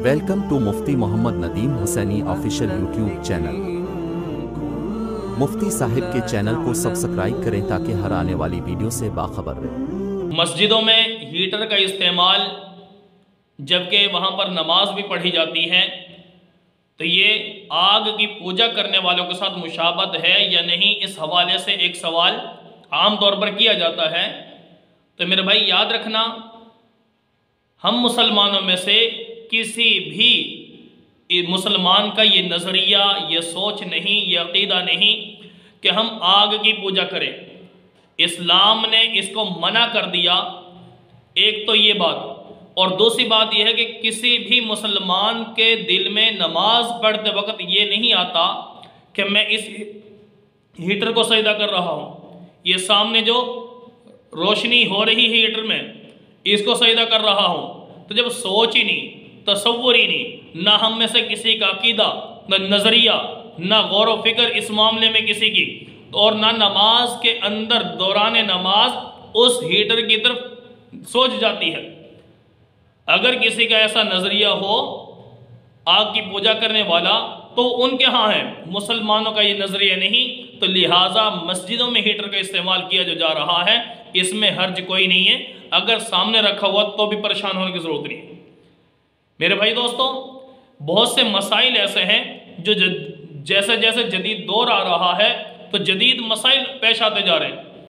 Welcome to Mufti Mohammad Nadeem Husaini official YouTube channel. Mufti साहिब के channel को सब्सक्राइब करें ताकि हर आने वाली वीडियो से बाखबर रहें। मस्जिदों में हीटर का इस्तेमाल, जबकि वहाँ पर नमाज भी पढ़ी जाती है, तो ये आग की पूजा करने वालों के साथ मुशाबत है या नहीं, इस हवाले से एक सवाल आम तौर पर किया जाता है। तो मेरे भाई याद रखना, हम मुसलमानों में से किसी भी मुसलमान का ये नज़रिया, ये सोच नहीं, ये अकीदा नहीं कि हम आग की पूजा करें। इस्लाम ने इसको मना कर दिया। एक तो ये बात, और दूसरी बात यह है कि किसी भी मुसलमान के दिल में नमाज पढ़ते वक्त ये नहीं आता कि मैं इस हीटर को सजदा कर रहा हूँ, ये सामने जो रोशनी हो रही है हीटर में, इसको सजदा कर रहा हूँ। तो जब सोच ही नहीं, तसव्वुर ही नहीं, ना हम में से किसी का अकीदा, ना नज़रिया, ना गौर व फिक्र इस मामले में किसी की, और ना नमाज के अंदर दौरान नमाज उस हीटर की तरफ सोच जाती है। अगर किसी का ऐसा नज़रिया हो आग की पूजा करने वाला, तो उनके यहाँ है, मुसलमानों का ये नज़रिया नहीं। तो लिहाजा मस्जिदों में हीटर का इस्तेमाल किया जो जा रहा है, इसमें हर्ज कोई नहीं है। अगर सामने रखा हुआ तो भी परेशान होने की ज़रूरत नहीं। मेरे भाई दोस्तों, बहुत से मसाइल ऐसे हैं जो जैसे जैसे जदीद दौर आ रहा है, तो जदीद मसाइल पेश आते जा रहे हैं।